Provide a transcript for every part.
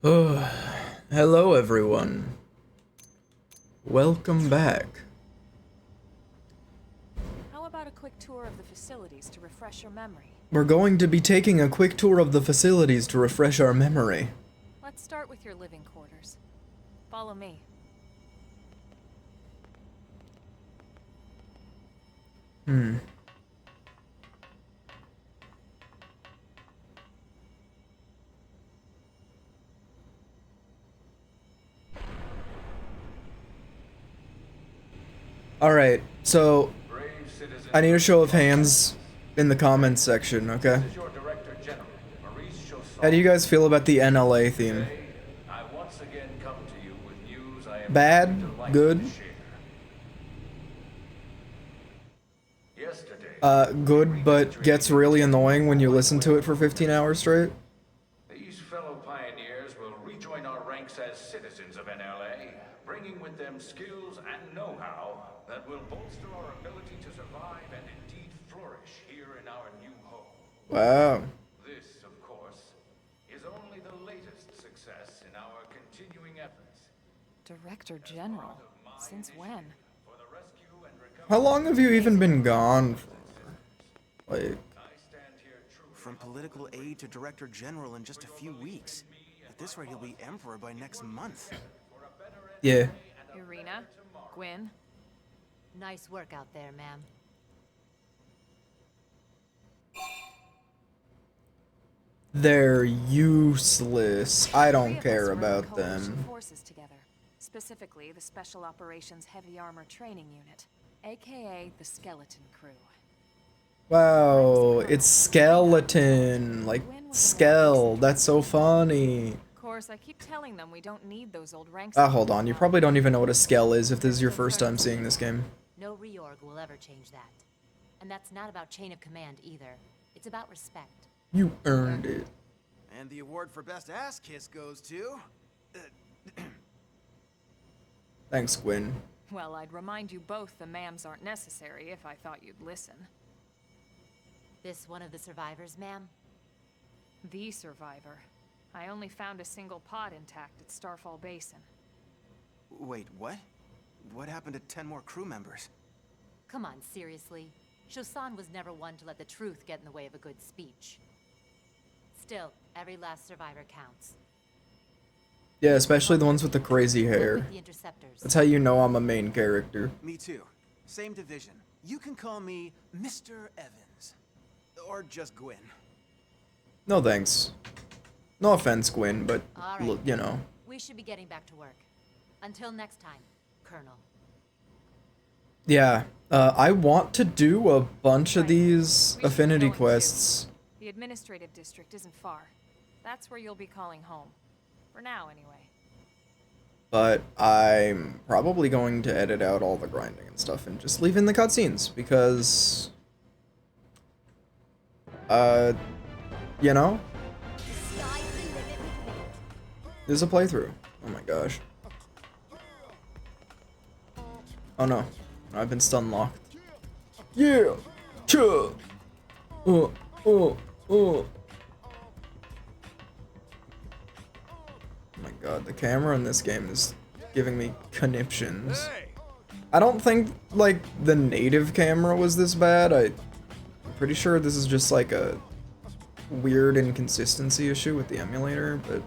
Oh, hello everyone. Welcome back. How about a quick tour of the facilities to refresh your memory? We're going to be taking a quick tour of the facilities to refresh our memory. Let's start with your living quarters. Follow me. Alright, so I need a show of hands in the comments section, okay? How do you guys feel about the NLA theme? Bad? Good? Good, but gets really annoying when you listen to it for 15 hours straight? These fellow pioneers will rejoin our ranks as citizens of NLA, bringing with them skills and know-how that will bolster our ability to survive and indeed flourish here in our new home. Wow. This, of course, is only the latest success in our continuing efforts. Director General? Since when? For the rescue and recovery, How long have you even been gone for? Like, I stand here true. From political aide to director general in just a few weeks. At this rate, he'll be emperor by next month. yeah. Irina? Gwyn? Nice work out there, ma'am. They're useless. I Three don't of us care were in about coalition them. forces together. Specifically, the Special Operations Heavy Armor Training Unit, aka the Skeleton Crew. Wow, it's skeleton. Like, skell. That's so funny. Of course, I keep telling them we don't need those old ranks. Hold on. You probably don't even know what a skell is if this is your first time seeing this game. No reorg will ever change that. And that's not about chain of command either. It's about respect. You earned it. And the award for best ass kiss goes to... Thanks, Gwyn. Well, I'd remind you both the ma'ams aren't necessary if I thought you'd listen. This one of the survivors, ma'am? The survivor. I only found a single pod intact at Starfall Basin. Wait, what? What happened to 10 more crew members? Come on, seriously. Shosan was never one to let the truth get in the way of a good speech. Still, every last survivor counts. Yeah, especially the ones with the crazy Work hair. with the interceptors. That's how you know I'm a main character. Me too. Same division. You can call me Mr. Evans. Or just Gwyn. No thanks. No offense, Gwyn, but, All right. look, you know. We should be getting back to work. Until next time, Colonel. Yeah, I want to do a bunch of Right. these We should be affinity going too. quests. The administrative district isn't far. That's where you'll be calling home. For now, anyway. But I'm probably going to edit out all the grinding and stuff and just leave in the cutscenes because, you know, there's a playthrough. Oh my gosh. Oh no, I've been stun locked. Yeah, chill. Oh my god, the camera in this game is giving me conniptions. I don't think, like, the native camera was this bad. I'm pretty sure this is just, like, a weird inconsistency issue with the emulator, but...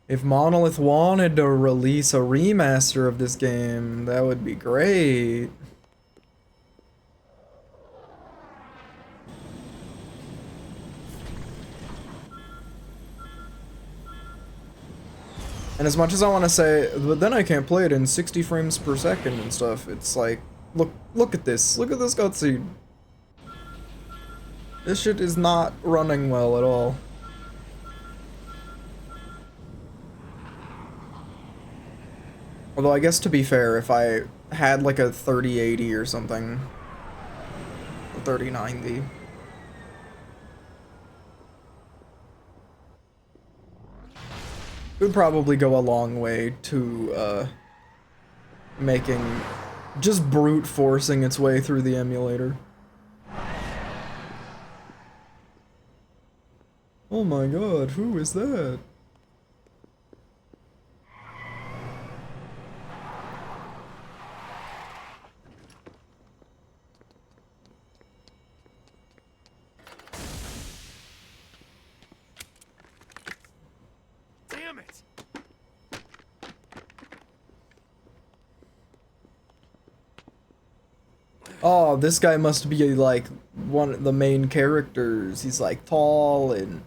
If Monolith wanted to release a remaster of this game, that would be great. And as much as I want to say, but then I can't play it in 60 frames per second and stuff, it's like, look at this. Look at this cutscene. This shit is not running well at all. Although I guess to be fair, if I had like a 3080 or something, a 3090. It would probably go a long way to making, just brute forcing its way through the emulator. Oh my god, who is that? Damn it! Oh, this guy must be like one of the main characters. He's like tall and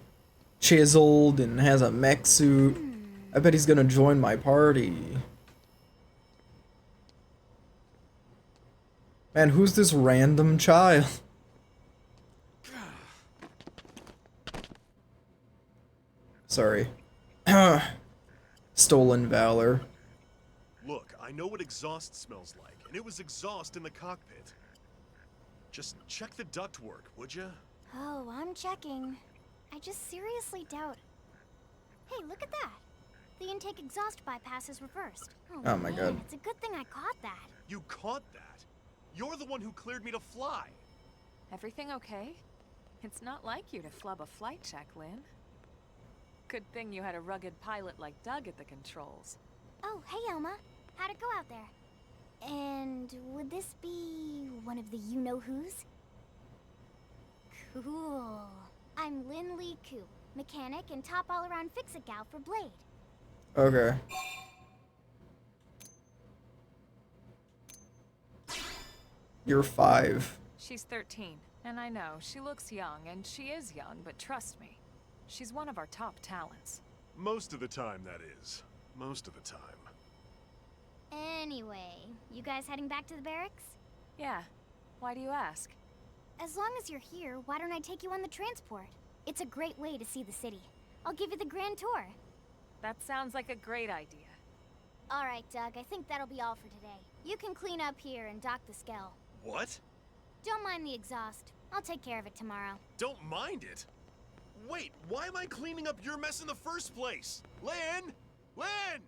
chiseled and has a mech suit. I bet he's gonna join my party. Man, who's this random child? Sorry. Stolen valor. Look, I know what exhaust smells like, and it was exhaust in the cockpit. Just check the ductwork, would ya? Oh, I'm checking. I just seriously doubt. Hey, look at that. The intake exhaust bypass is reversed. Oh my god. It's a good thing I caught that. You caught that? You're the one who cleared me to fly. Everything okay? It's not like you to flub a flight check, Lynn. Good thing you had a rugged pilot like Doug at the controls. Oh, hey, Elma. How'd it go out there? And would this be one of the you-know-who's? Cool. I'm Lynn Lee Koo, mechanic and top all-around fix-it gal for Blade. Okay. You're 5. She's 13, and I know, she looks young, and she is young, but trust me, she's one of our top talents. Most of the time, that is. Most of the time. Anyway, you guys heading back to the barracks? Yeah, why do you ask? As long as you're here, why don't I take you on the transport? It's a great way to see the city. I'll give you the grand tour. That sounds like a great idea. All right, Doug, I think that'll be all for today. You can clean up here and dock the Skell. What? Don't mind the exhaust. I'll take care of it tomorrow. Don't mind it? Wait, why am I cleaning up your mess in the first place? Lynn! Lynn!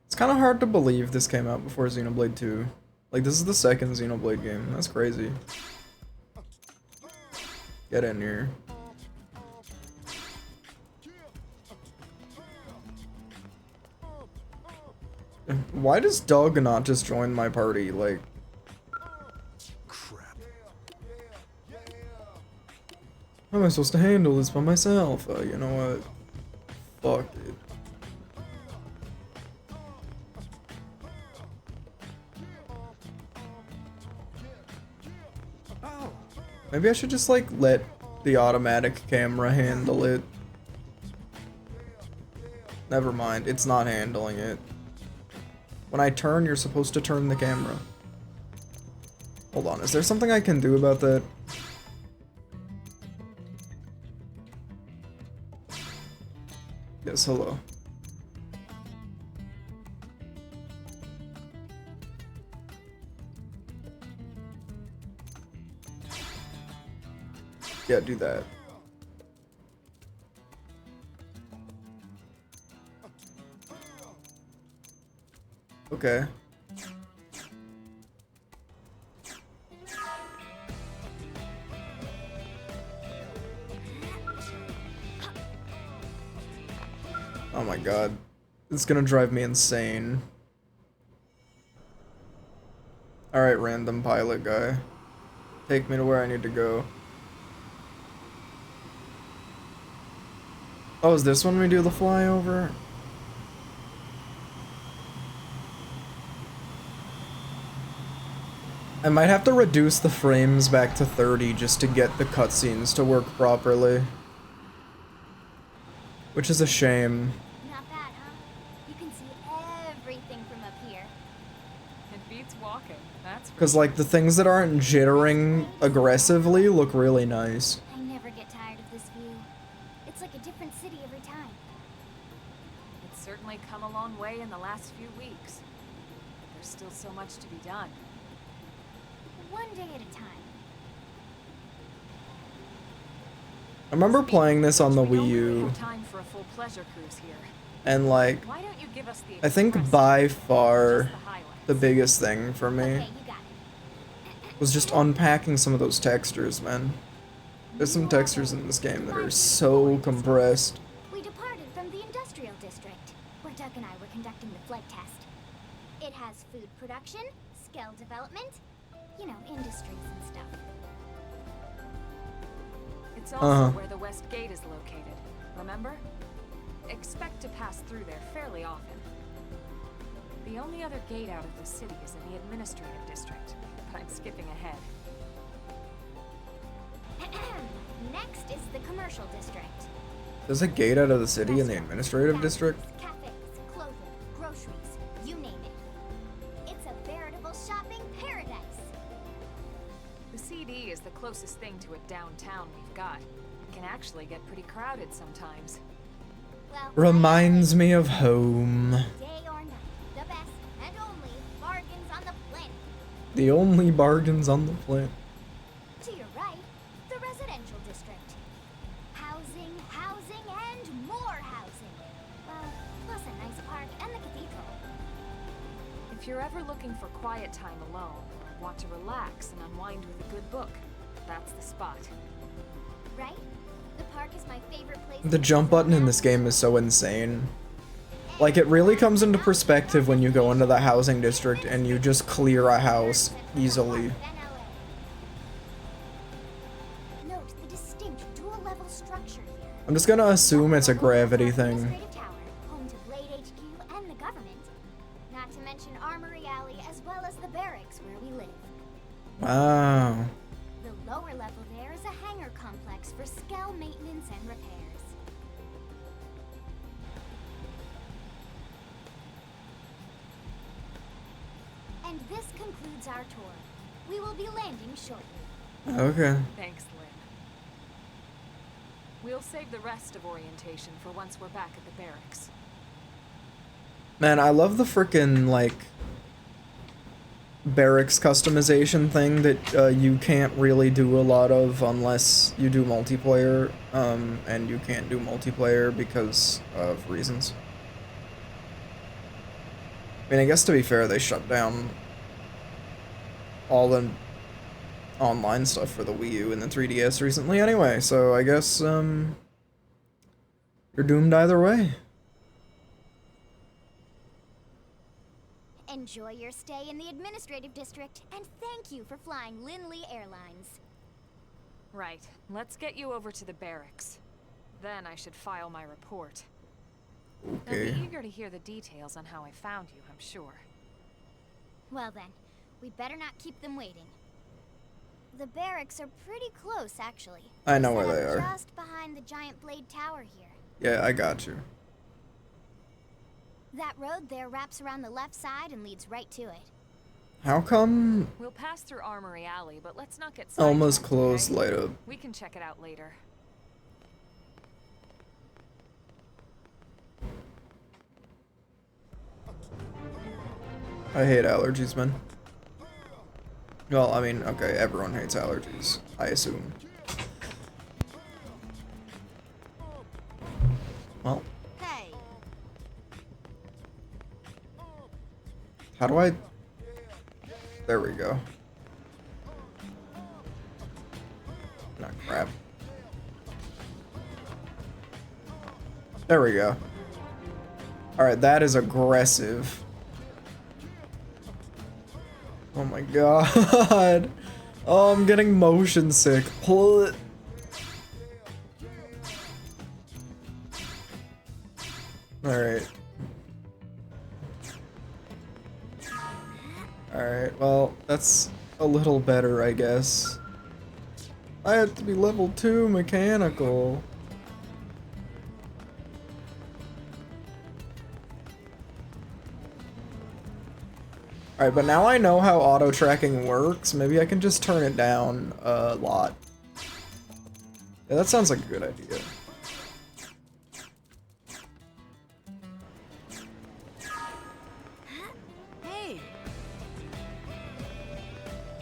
It's kind of hard to believe this came out before Xenoblade 2. Like, this is the second Xenoblade game. That's crazy. Get in here. Why does Doug not just join my party? Like, Crap. how am I supposed to handle this by myself? You know what? Fuck it. Maybe I should just like let the automatic camera handle it. Never mind, it's not handling it. When I turn, you're supposed to turn the camera. Hold on, is there something I can do about that? Yes, hello. Yeah, do that. Okay. Oh my god. It's gonna drive me insane. Alright, random pilot guy. Take me to where I need to go. Oh, is this when we do the flyover? I might have to reduce the frames back to 30 just to get the cutscenes to work properly. Which is a shame. Not bad, huh? You can see everything from up here. It beats walking, that's for Because, like, the things that aren't jittering aggressively look really nice. I never get tired of this view. It's like a different city every time. It's certainly come a long way in the last few weeks. There's still so much to be done. One day at a time. I remember playing this on the We Wii don't really U, have time for a full pleasure cruise here. and, like, Why don't you give us the I think express, by just far the highlights? the biggest thing for me Okay, you got it. was just unpacking some of those textures, man. There's some textures in this game that are so compressed. We departed from the industrial district, where Doug and I were conducting the flight test. It has food production, skill development, you know, industries and stuff. It's also where the West Gate is located, remember? Expect to pass through there fairly often. The only other gate out of the city is in the administrative district, but I'm skipping ahead. Next is the commercial district. There's a gate out of the city in the administrative district? Cafes, clothing, groceries, you name it. It's a veritable shopping paradise. The CD is the closest thing to a downtown we've got. It can actually get pretty crowded sometimes. Well, Reminds me of home. day or night, the best and only bargains on the planet. The only bargains on the planet. To your right, the residential district. Housing, housing, and more housing. Well, plus a nice park and the cathedral. If you're ever looking for quiet time alone, or want to relax and unwind with a good book, that's the spot. Right? The park is my favorite place. The jump button in this game is so insane. Like, it really comes into perspective when you go into the housing district and you just clear a house easily. Note the distinct dual-level structure here. I'm just gonna assume it's a gravity thing. Administrative Tower, home to Blade HQ and the government. Not to mention Armory Alley as well as the barracks where we live. Wow. The lower level there is a hangar complex for Skell maintenance and repairs. And this concludes our tour. We will be landing shortly. Okay. Thanks, Lynn. We'll save the rest of orientation for once we're back at the barracks. Man, I love the frickin', like, barracks customization thing that you can't really do a lot of unless you do multiplayer, and you can't do multiplayer because of reasons. I mean, I guess to be fair, they shut down all the online stuff for the Wii U and the 3DS recently anyway, so I guess, you're doomed either way. Enjoy your stay in the administrative district, and thank you for flying Linley Airlines. Right. Let's get you over to the barracks. Then I should file my report. Okay. I'll be eager to hear the details on how I found you, I'm sure. Well then, we'd better not keep them waiting. The barracks are pretty close, actually. I know where Set they up are. Just behind the giant blade tower here. Yeah, I got you. That road there wraps around the left side and leads right to it. How come We'll pass through Armory Alley, but let's not get Elma's sidetracked, closed okay? light up? We can check it out later. I hate allergies, man. Well, I mean, okay, everyone hates allergies, I assume. Well, Hey, how do I... There we go. Not crap. There we go. Alright, that is aggressive. Oh my god. Oh, I'm getting motion sick. Pull it. Alright. Alright, well, that's a little better, I guess. I have to be level 2 mechanical. Alright, but now I know how auto-tracking works. Maybe I can just turn it down a lot. Yeah, that sounds like a good idea. Hey,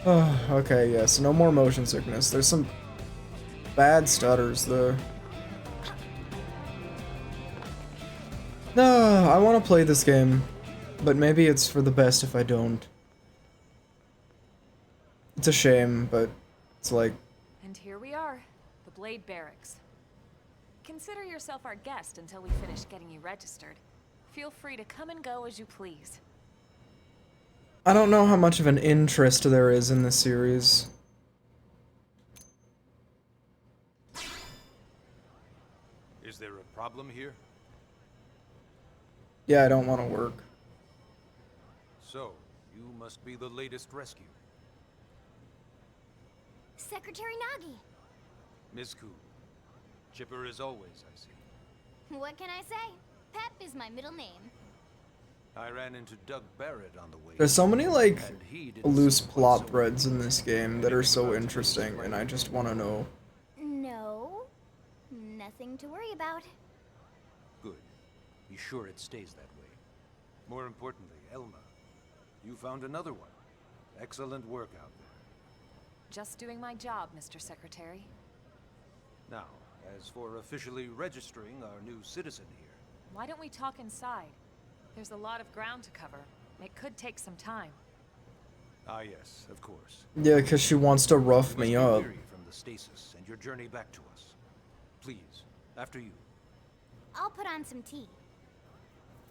Oh, okay, yes, no more motion sickness. There's some bad stutters, though. No, I want to play this game, but maybe it's for the best if I don't. It's a shame, but it's like, And here we are. The Blade Barracks. Consider yourself our guest until we finish getting you registered. Feel free to come and go as you please. I don't know how much of an interest there is in this series. Is there a problem here? Yeah, I don't want to work. So, you must be the latest rescue. Secretary Nagi. Ms. Ku. Chipper as always, I see. What can I say? Pep is my middle name. I ran into Doug Barrett on the way. There's so many, like, and he didn't loose seem quite plot so threads in this game that are so interesting, and I just want to know. No. Nothing to worry about. Good. Be sure it stays that way. More importantly, Elma, you found another one. Excellent work out there. Just doing my job, Mr. Secretary. Now, as for officially registering our new citizen here. Why don't we talk inside? There's a lot of ground to cover. It could take some time. Ah, yes, of course. Yeah, because she wants to rough You must me be up. weary from the stasis and your journey back to us. Please, after you. I'll put on some tea.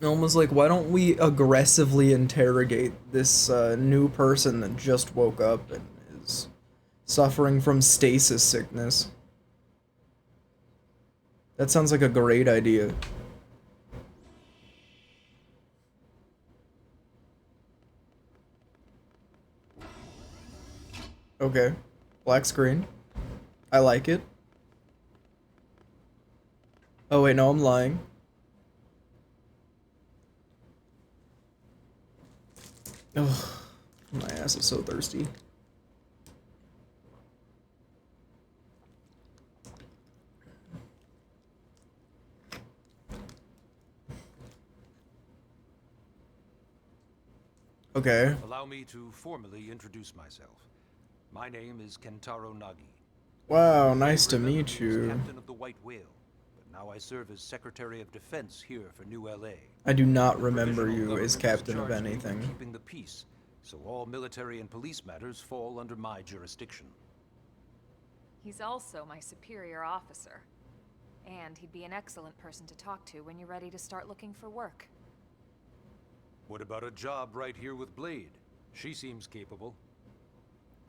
Almost like, why don't we aggressively interrogate this new person that just woke up and is suffering from stasis sickness? That sounds like a great idea. Okay. Black screen. I like it. Oh wait, no, I'm lying. Ugh. My ass is so thirsty. Okay. Allow me to formally introduce myself. My name is Kentaro Nagi. Wow, nice to Remember meet me as you. Captain of the White Whale, but now I serve as Secretary of Defense here for New LA. I do not The remember provisional you government as has captain of charged me with anything. Keeping the peace, so all military and police matters fall under my jurisdiction. He's also my superior officer. And he'd be an excellent person to talk to when you're ready to start looking for work. What about a job right here with Blade? She seems capable.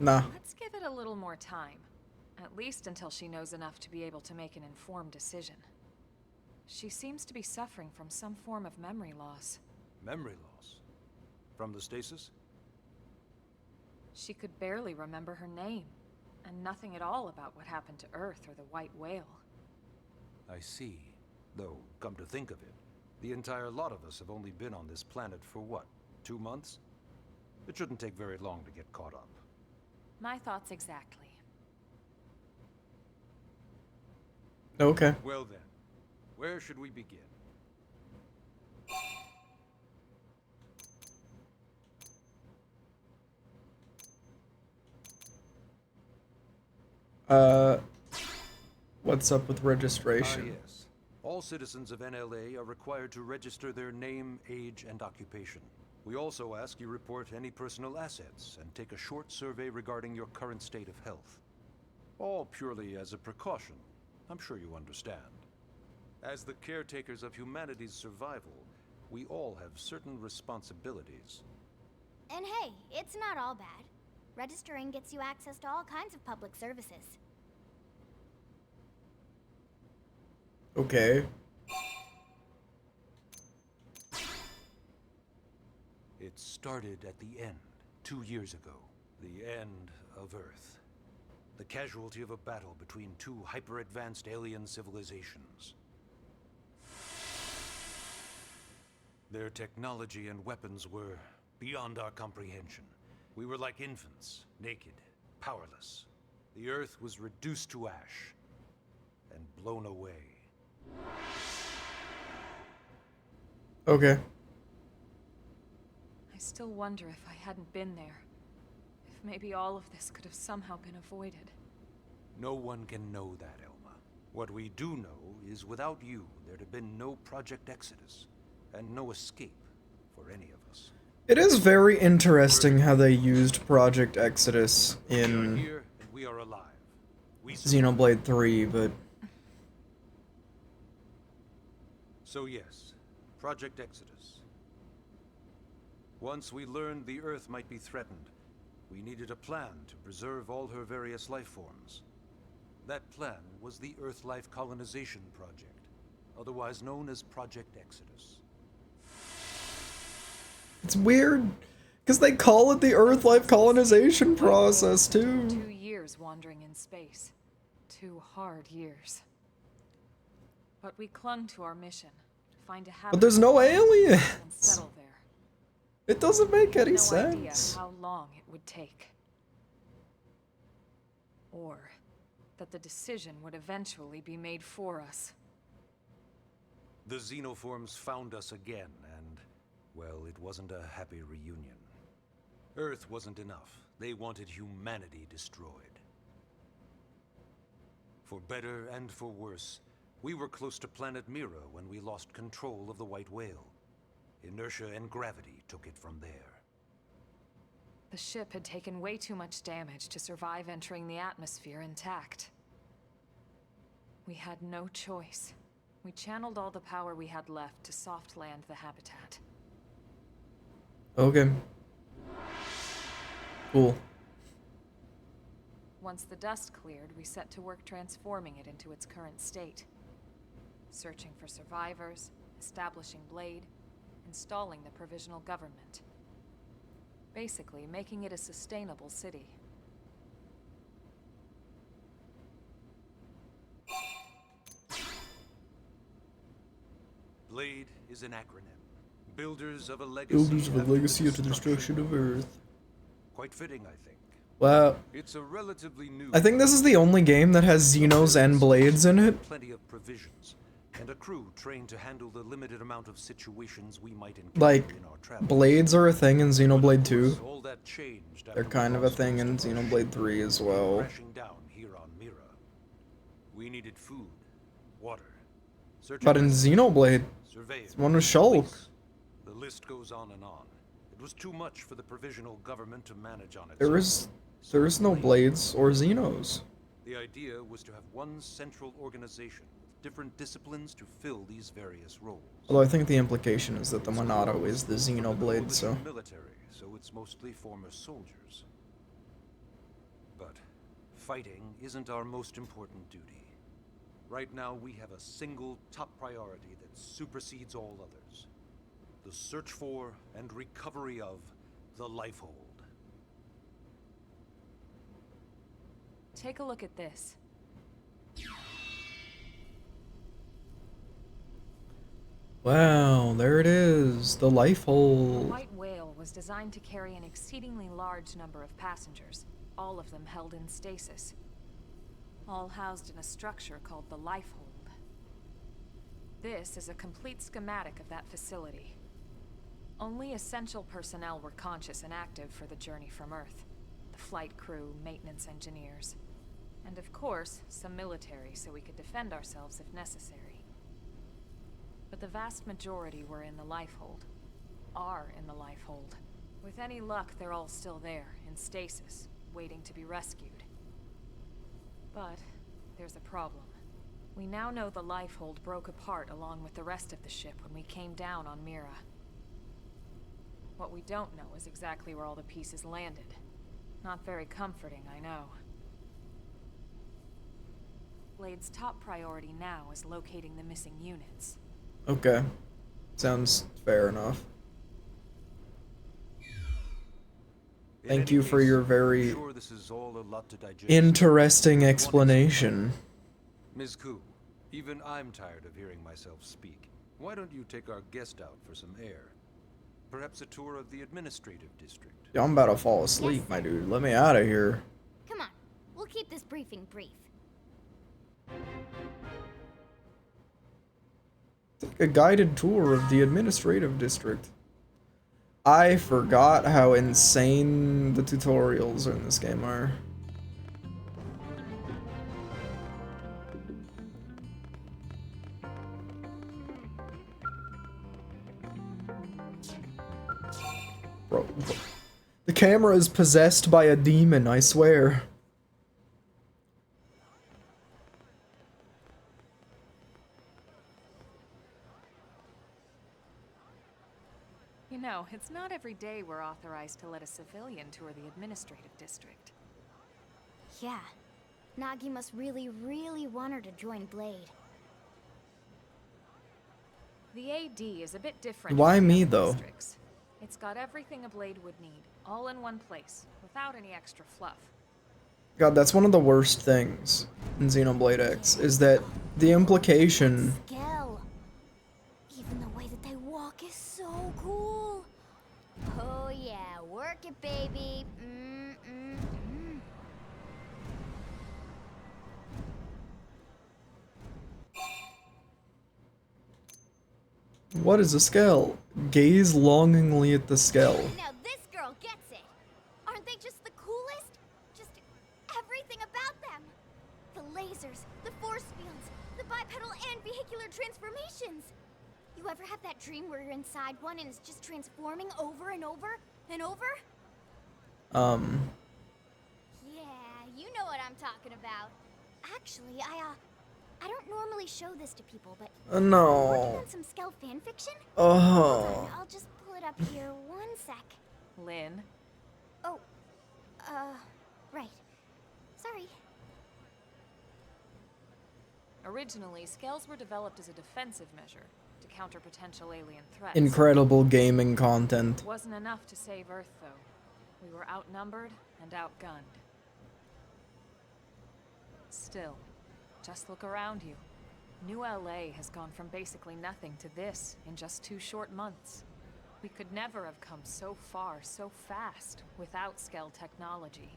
Nah. Let's give it a little more time. At least until she knows enough to be able to make an informed decision. She seems to be suffering from some form of memory loss. Memory loss? From the stasis? She could barely remember her name, and nothing at all about what happened to Earth or the White Whale. I see. Though, come to think of it, the entire lot of us have only been on this planet for what, 2 months? It shouldn't take very long to get caught up. My thoughts exactly. Okay. Well then, where should we begin? What's up with registration? Ah, yes. All citizens of NLA are required to register their name, age, and occupation. We also ask you report any personal assets and take a short survey regarding your current state of health. All purely as a precaution. I'm sure you understand. As the caretakers of humanity's survival, we all have certain responsibilities. And hey, it's not all bad. Registering gets you access to all kinds of public services. Okay. It started at the end, 2 years ago. The end of Earth. The casualty of a battle between two hyper-advanced alien civilizations. Their technology and weapons were beyond our comprehension. We were like infants, naked, powerless. The Earth was reduced to ash and blown away. Okay. I still wonder if I hadn't been there. If maybe all of this could have somehow been avoided. No one can know that, Elma. What we do know is without you, there'd have been no Project Exodus, and no escape for any of us. It is very interesting how they used Project Exodus We are in here, and we are alive. Xenoblade 3, but So yes, Project Exodus. Once we learned the Earth might be threatened, we needed a plan to preserve all her various life forms. That plan was the Earth Life Colonization Project, otherwise known as Project Exodus. it's weird because they call it the Earth Life Colonization process too. 2 years wandering in space. 2 hard years. But we clung to our mission to find a habitat. But there's no and aliens. settle there. It doesn't make any No sense. idea how long it would take. Or that the decision would eventually be made for us. The xenoforms found us again, and, well, it wasn't a happy reunion. Earth wasn't enough. They wanted humanity destroyed. For better and for worse, we were close to planet Mira when we lost control of the White Whale. Inertia and gravity took it from there. The ship had taken way too much damage to survive entering the atmosphere intact. We had no choice. We channeled all the power we had left to soft land the habitat. Okay. Cool. Once the dust cleared, we set to work transforming it into its current state. Searching for survivors, establishing Blade, installing the provisional government. Basically, making it a sustainable city. Blade is an acronym. Builders of a legacy. Builders of a after legacy of the destruction of Earth. Quite fitting, I think. Wow. It's a relatively new. I think this is the only game that has Xenos and Blades in it. Plenty of provisions, and a crew trained to handle the limited amount of situations we might encounter Like, in our travels. Blades are a thing in Xenoblade 2. All that changed They're after kind we of a lost thing in most of our Xenoblade ship. 3 as well. Crashing down here on Mira. We needed food, water, search But and in rescue, Xenoblade, surveillance, one was Shulk. police. The list goes on and on. It was too much for the provisional government to manage on its There own. is no Blades or Xenos. The idea was to have one central organization with different disciplines to fill these various roles. Although I think the implication is that the Monado is the Xenoblade, so... Military, so it's mostly former soldiers. But fighting isn't our most important duty. Right now we have a single top priority that supersedes all others. The search for and recovery of the Lifehold. Take a look at this. Wow, there it is. The The Lifehold. White Whale was designed to carry an exceedingly large number of passengers, all of them held in stasis. All housed in a structure called the Lifehold. This is a complete schematic of that facility. Only essential personnel were conscious and active for the journey from Earth. The flight crew, maintenance engineers, and of course, some military so we could defend ourselves if necessary. But the vast majority were in the Lifehold. Are in the Lifehold. With any luck, they're all still there, in stasis, waiting to be rescued. But there's a problem. We now know the Lifehold broke apart along with the rest of the ship when we came down on Mira. What we don't know is exactly where all the pieces landed. Not very comforting, I know. Blade's top priority now is locating the missing units. Okay. Sounds fair enough. In Thank any you for case, your I'm very sure this is all a lot to digest. interesting explanation. Ms. Koo, even I'm tired of hearing myself speak. Why don't you take our guest out for some air? Perhaps a tour of the administrative district. Yeah, I'm about to fall asleep, my dude. Let me out of here. Come on, we'll keep this briefing brief. Take a guided tour of the administrative district. I forgot how insane the tutorials in this game are. Bro, the camera is possessed by a demon, I swear. You know, it's not every day we're authorized to let a civilian tour the administrative district. Yeah. Nagi must really, really want her to join Blade. The AD is a bit different. Why from the me, other though? districts. It's got everything a Blade would need, all in one place, without any extra fluff. God, that's one of the worst things in Xenoblade X, is that the implication... Skell. Even the way that they walk is so cool. Oh yeah, work it, baby. What is a Skell? Gaze longingly at the Skell. Now this girl gets it. Aren't they just the coolest? Just everything about them. The lasers, the force fields, the bipedal and vehicular transformations. You ever have that dream where you're inside one and it's just transforming over and over and over? Yeah, you know what I'm talking about. Actually, I don't normally show this to people, but I'm working No. on some Skell fanfiction. Oh. I'll just pull it up here 1 sec. Lynn, Oh, right. Sorry. originally, scales were developed as a defensive measure to counter potential alien threats. Incredible gaming content. It wasn't enough to save Earth, though. We were outnumbered and outgunned. Still, just look around you. New LA has gone from basically nothing to this in just 2 short months. We could never have come so far so fast without Skell technology.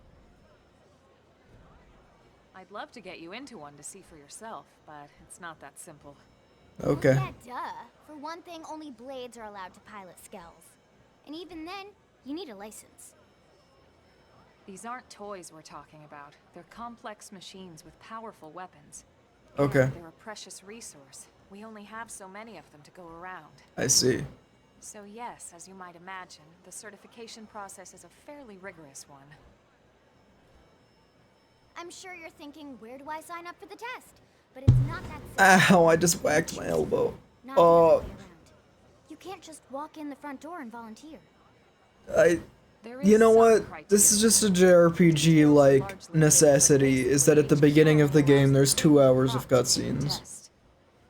I'd love to get you into one to see for yourself, but it's not that simple. Okay. Well, yeah, duh. For one thing, only Blades are allowed to pilot Skells. And even then, you need a license. These aren't toys we're talking about. They're complex machines with powerful weapons. Okay. And they're a precious resource. We only have so many of them to go around. I see. So yes, as you might imagine, the certification process is a fairly rigorous one. I'm sure you're thinking, where do I sign up for the test? But it's not that simple. Ow, I just whacked my elbow. Not the other way around. You can't just walk in the front door and volunteer. You know what? This is just a JRPG, like, necessity, is that at the beginning of the game there's 2 hours of cutscenes.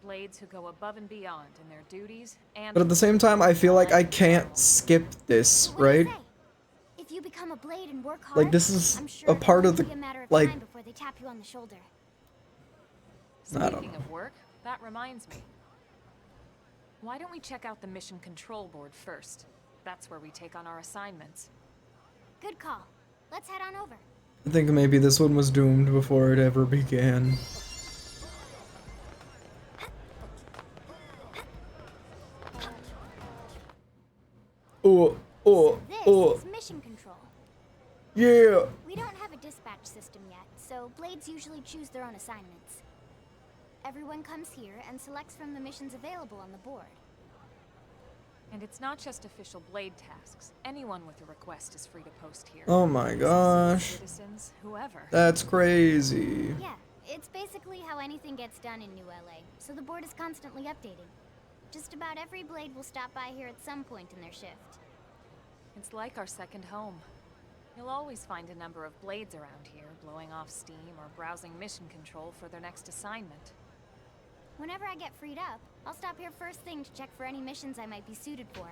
Blades who go above and beyond in their duties and But at the same time, I feel like I can't skip this, What do you right? say? If you become a Blade and work hard, Like, this is I'm sure a part it'll of the, only be a matter of like, time before they tap you on the shoulder. I don't Speaking know. of work, that reminds me. Why don't we check out the mission control board first? That's where we take on our assignments. Good call. Let's head on over. I think maybe this one was doomed before it ever began. Oh, This is mission control. yeah. We don't have a dispatch system yet, so Blades usually choose their own assignments. Everyone comes here and selects from the missions available on the board. And it's not just official Blade tasks. Anyone with a request is free to post here. Oh my gosh. Citizens, whoever. That's crazy. Yeah, it's basically how anything gets done in New LA, so the board is constantly updating. Just about every Blade will stop by here at some point in their shift. It's like our second home. You'll always find a number of Blades around here, blowing off steam or browsing mission control for their next assignment. Whenever I get freed up, I'll stop here first thing to check for any missions I might be suited for.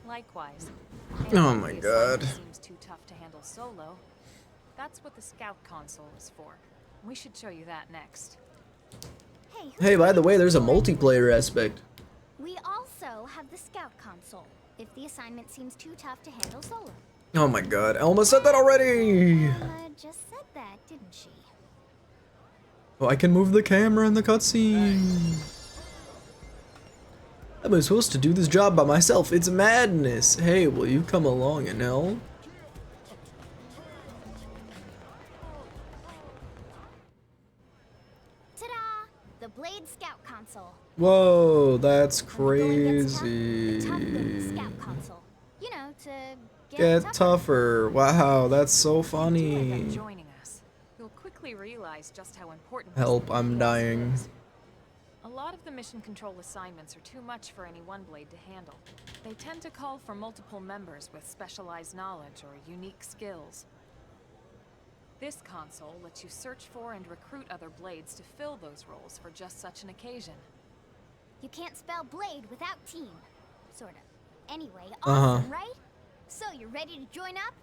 Likewise. Oh And my if the God. assignment seems too tough to handle solo. That's what the scout console is for. We should show you that next. Hey, Hey, by the way, there's a multiplayer aspect. we also have the scout console, if the assignment seems too tough to handle solo. Oh my god, I almost said that already! Emma just said that, didn't she? Oh, I can move the camera in the cutscene. I'm supposed to do this job by myself. It's madness. Hey, will you come along and help? Ta-da! The Blade Scout console. Whoa, that's When the going gets tough, crazy. the tough thing, Scout console. You know, to Get tougher. Wow, that's so Two of them funny. joining us. You'll quickly realize just how important Help, this I'm little dying. is. A lot of the mission control assignments are too much for any one blade to handle. They tend to call for multiple members with specialized knowledge or unique skills. This console lets you search for and recruit other blades to fill those roles for just such an occasion. You can't spell blade without team. Sort of. Anyway, awesome, right? So, you ready to join up?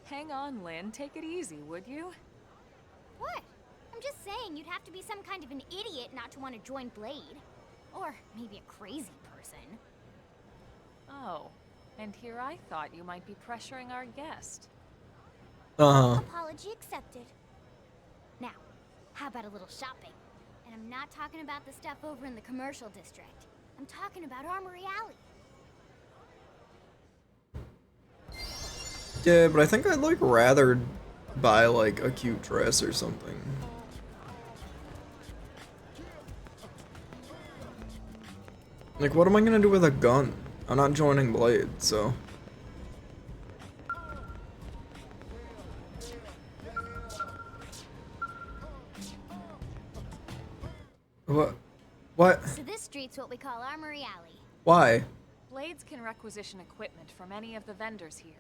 Hang on, Lynn. Take it easy, would you? What? I'm just saying you'd have to be some kind of an idiot not to want to join Blade. Or maybe a crazy person. Oh, and here I thought you might be pressuring our guest. Apology accepted. Now, how about a little shopping? And I'm not talking about the stuff over in the commercial district. I'm talking about Armory Alley. Yeah, but I think I'd like rather buy like a cute dress or something. Like, what am I gonna do with a gun? I'm not joining Blade, so. What? So this street's what we call Armory Alley. Why? Blades can requisition equipment from any of the vendors here.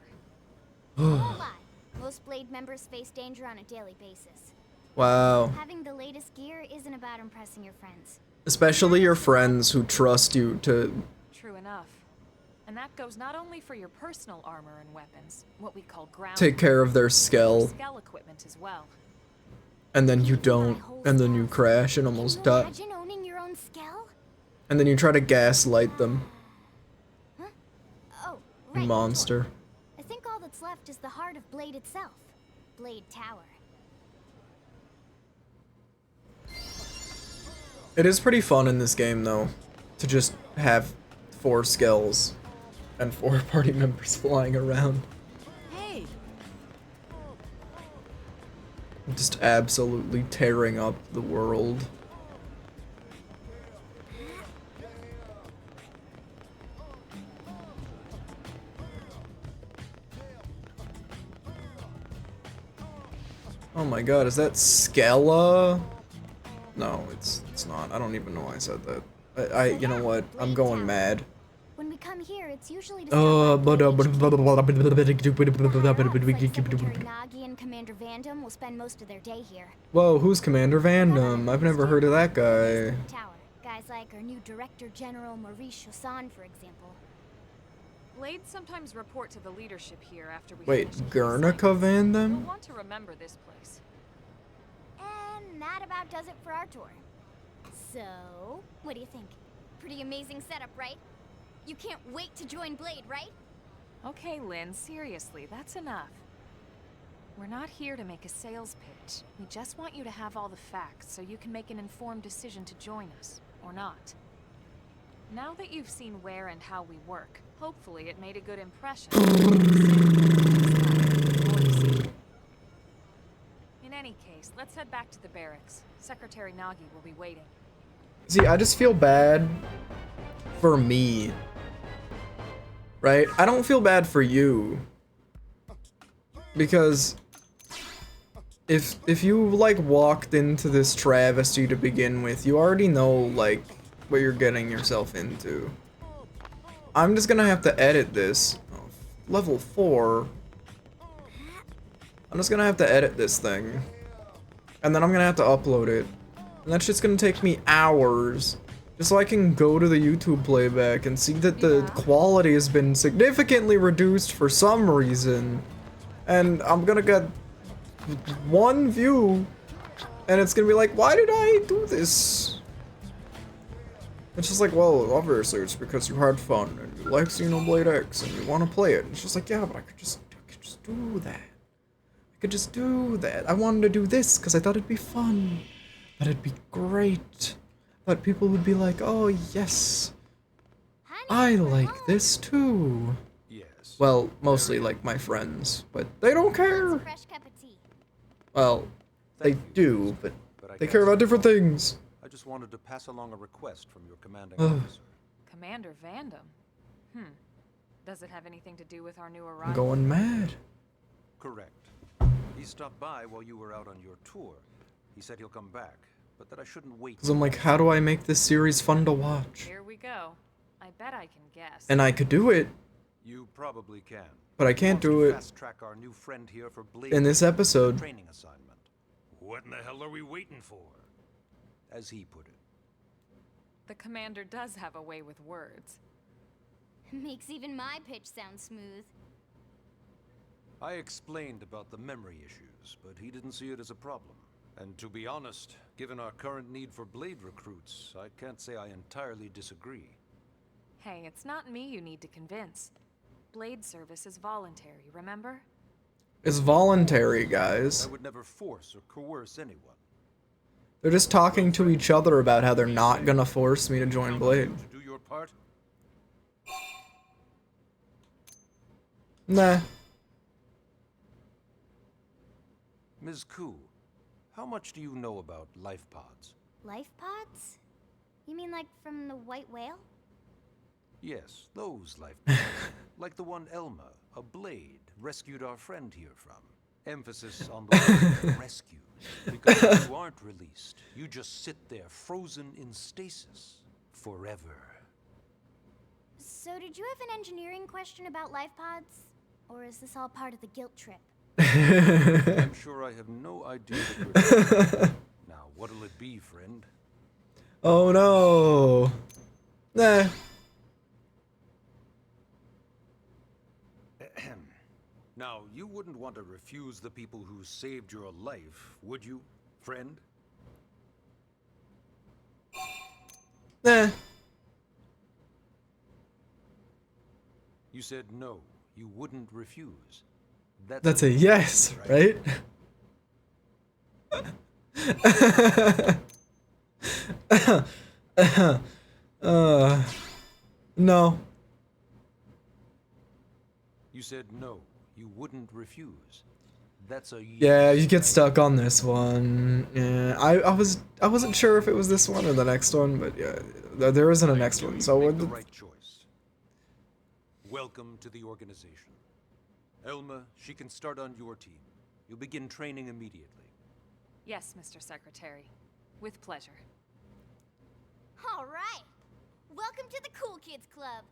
Won't lie. Most Blade members face danger on a daily basis. Wow. Having the latest gear isn't about impressing your friends. Especially your friends who trust you to True enough. And that goes not only for your personal armor and weapons, what we call ground take care of their skell, skell equipment as well. and then you don't, and then you crash and almost Can you die. imagine owning your own skell? And then you try to gaslight them. Huh? Oh, right. Monster. I think all that's left is the heart of Blade itself. Blade Tower. It is pretty fun in this game, though, to just have 4 skells and 4 party members flying around. Hey! Just absolutely tearing up the world. Oh my god, is that Skella? No, it's not. I don't even know why I said that. You know what? I'm going mad. When we come here, it's usually to Nagi and Commander Vandom will spend most of their day here. Whoa, who's Commander Vandom? I've never heard of that guy. Tower. Guys like our new Director General Maurice Chosan, for example. Blades sometimes report to the leadership here after we Wait, finish Guernica You'll Vandom? want to remember this place. And that about does it for our tour. So, what do you think? Pretty amazing setup, right? You can't wait to join Blade, right? Okay, Lynn, seriously, that's enough. We're not here to make a sales pitch. We just want you to have all the facts so you can make an informed decision to join us, or not. Now that you've seen where and how we work, hopefully it made a good impression. In any case, let's head back to the barracks. Secretary Nagi will be waiting. See, I just feel bad for me. Right? I don't feel bad for you. Because if you like walked into this travesty to begin with, you already know like what you're getting yourself into. I'm just gonna have to edit this. Oh, level 4. I'm just gonna have to edit this thing. And then I'm gonna have to upload it. And that's just gonna take me hours. Just so I can go to the YouTube playback and see that the quality has been significantly reduced for some reason. And I'm gonna get 1 view. And it's gonna be like, why did I do this? It's just like, well, obviously it's because you had fun and you like Xenoblade X and you want to play it. And it's just like, yeah, but I could just do that. I could just do that. I wanted to do this because I thought it'd be fun. That it'd be great. That people would be like, oh yes, I like this too. Yes. Well, mostly like my friends, but they don't care. Fresh cup of tea. Well, they do, but I they care about different things. I just wanted to pass along a request from your commanding Ugh. officer. Commander Vandom? Does it have anything to do with our new I'm arrival? going mad. Correct. He stopped by while you were out on your tour. He said he'll come back. but that I shouldn't wait. Because I'm like, how do I make this series fun to watch? Here we go. I bet I can guess. And I could do it, You probably can. but I can't do it Fast track our new friend here for Blade in this episode. training assignment. What in the hell are we waiting for? As he put it. The commander does have a way with words. Makes even my pitch sound smooth. I explained about the memory issues, but he didn't see it as a problem. And to be honest, given our current need for Blade recruits, I can't say I entirely disagree. Hey, it's not me you need to convince. Blade service is voluntary, remember? It's voluntary, guys. I would never force or coerce anyone. They're just talking to each other about how they're not gonna force me to join Blade. To do your part? Nah. Ms. Koo, how much do you know about life pods? Life pods? You mean like from the white whale? Yes, those life pods. Like the one Elma, a Blade, rescued our friend here from. Emphasis on the word rescue. Because if you aren't released, you just sit there frozen in stasis forever. So did you have an engineering question about life pods? Or is this all part of the guilt trip? I'm sure I have no idea what you're doing. Now, what'll it be, friend? Oh no. Nah. Now, you wouldn't want to refuse the people who saved your life, would you, friend? Nah. You said no, you wouldn't refuse. That's a yes, right? No. You said no, you wouldn't refuse. That's a yes. Yeah, you get stuck on this one. Yeah, I wasn't sure if it was this one or the next one, but yeah, there isn't a next one. So Make the right choice. Welcome to the organization. Elma, she can start on your team. You'll begin training immediately. Yes, Mr. Secretary. With pleasure. All right. Welcome to the Cool Kids Club.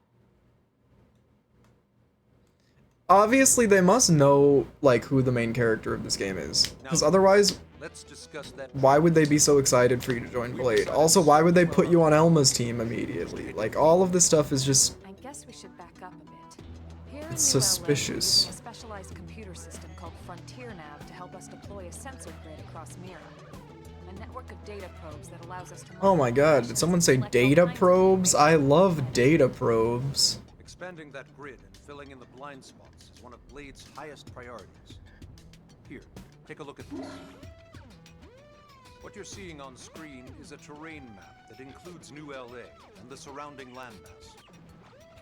obviously they must know like who the main character of this game is, because otherwise Let's discuss that. why would they be so excited for you to join Blade? Also, why would they put you on Elma's team immediately? Like, all of this stuff is just... I guess we should back up a bit. Here in It's New LA, suspicious. we use a specialized computer system called Frontier Nav to help us deploy a sensor grid across Mira. A network of data probes that allows us to... Oh my god, did someone say data probes? I love data probes. Expanding that grid and filling in the blind spots is one of Blade's highest priorities. Here, take a look at this. What you're seeing on screen is a terrain map that includes New LA and the surrounding landmass.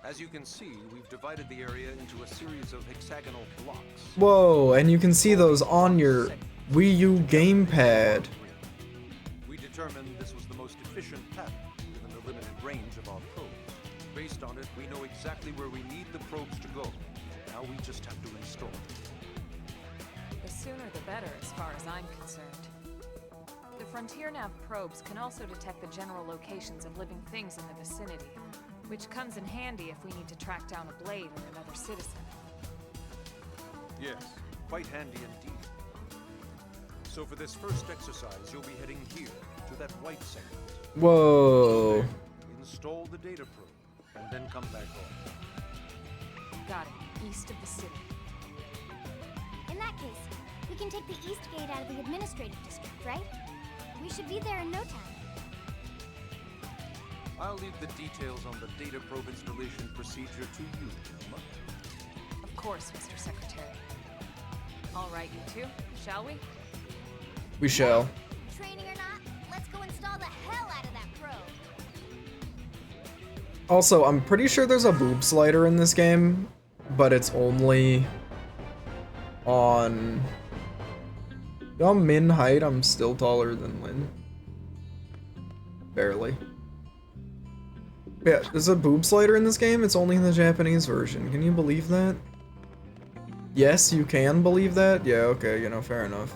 As you can see, we've divided the area into a series of hexagonal blocks. Whoa, and you can see those on your Wii U gamepad. We determined this was the most efficient path, given the limited range of our probes. Based on it, we know exactly where we need the probes to go. Now we just have to install them. The sooner the better, as far as I'm concerned. The Frontier Nav probes can also detect the general locations of living things in the vicinity, which comes in handy if we need to track down a Blade or another citizen. Yes, quite handy indeed. So for this first exercise, you'll be heading here, to that white segment. Whoa. Install the data probe, and then come back home. Got it. East of the city. In that case, we can take the east gate out of the administrative district, right? We should be there in no time. I'll leave the details on the data probe installation procedure to you, Elma. Of course, Mr. Secretary. All right, you two, shall we? We shall. Training or not, let's go install the hell out of that probe. Also, I'm pretty sure there's a boob slider in this game, but it's only on... I'm min height, I'm still taller than Lynn. Barely. Yeah, there's a boob slider in this game, it's only in the Japanese version. Can you believe that? Yes, you can believe that? Yeah, okay, you know, fair enough.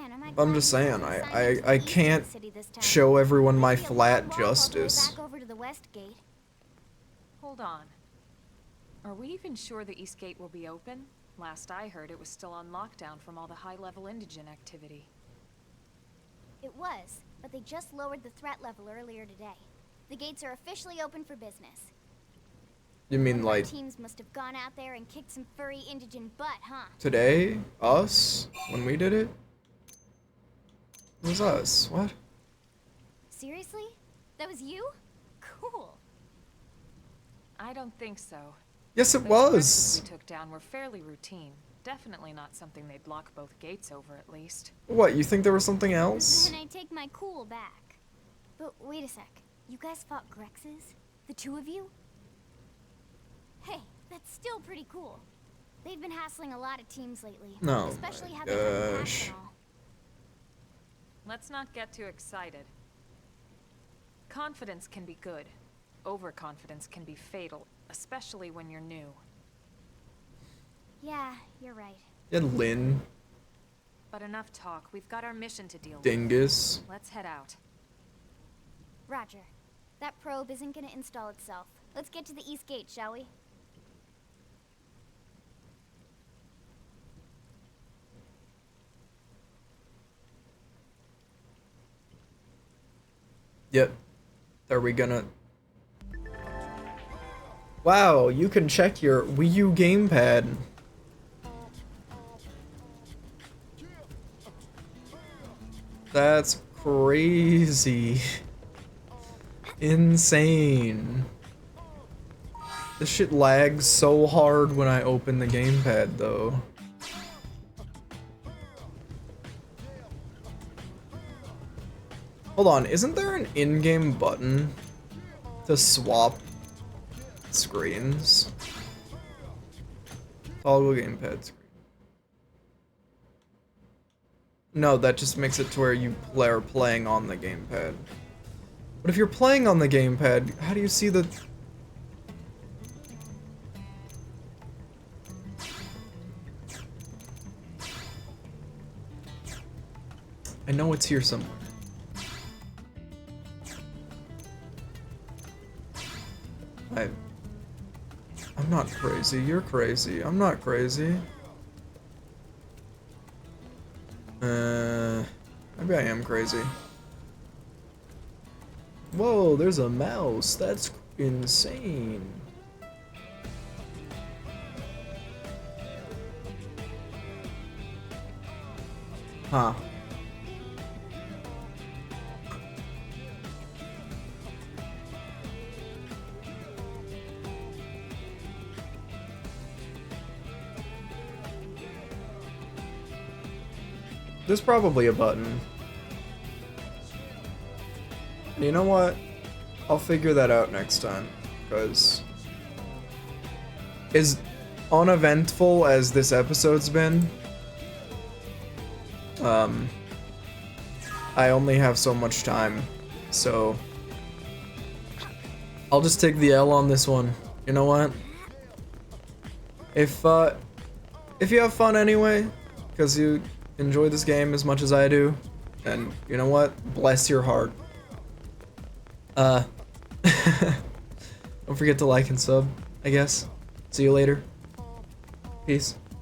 Man, am I I'm glad just you saying, signed I into the East can't Gate City this time. show everyone my It'll be a flat long walk all the way justice. back over to the West Gate. Hold on. Are we even sure the East Gate will be open? Last I heard, it was still on lockdown from all the high-level indigent activity. It was, but they just lowered the threat level earlier today. The gates are officially open for business. You mean One of our like teams must have gone out there and kicked some furry indigent butt, huh? today? Us? When we did it? It was us. What? Seriously? That was you? Cool. I don't think so. Yes, it Those was. Grexes we took down were fairly routine. Definitely not something they'd lock both gates over, at least. What, you think there was something else? Then I take my cool back. But wait a sec. You guys fought Grexes? The two of you? Hey, that's still pretty cool. They've been hassling a lot of teams lately. No, Especially my how they haven't gosh. packed and all. Let's not get too excited. Confidence can be good. Overconfidence can be fatal, especially when you're new. Yeah, you're right. Yeah, Lynn. But enough talk. We've got our mission to deal with. Dingus. Let's head out. Roger. That probe isn't gonna install itself. Let's get to the East Gate, shall we? Yep. Are we gonna... Wow, you can check your Wii U gamepad. That's crazy. Insane. This shit lags so hard when I open the gamepad, though. Hold on, isn't there an in-game button to swap screens? Toggle gamepad screen. No, that just makes it to where you are playing on the gamepad. But if you're playing on the gamepad, how do you see the... I know it's here somewhere. I'm not crazy, you're crazy. I'm not crazy. Maybe I am crazy. Whoa, there's a mouse. That's insane. Huh. There's probably a button. You know what? I'll figure that out next time, because as uneventful as this episode's been, I only have so much time, so I'll just take the L on this one. You know what? If you have fun anyway, because you enjoy this game as much as I do, and you know what? Bless your heart. Don't forget to like and sub, I guess. See you later. Peace.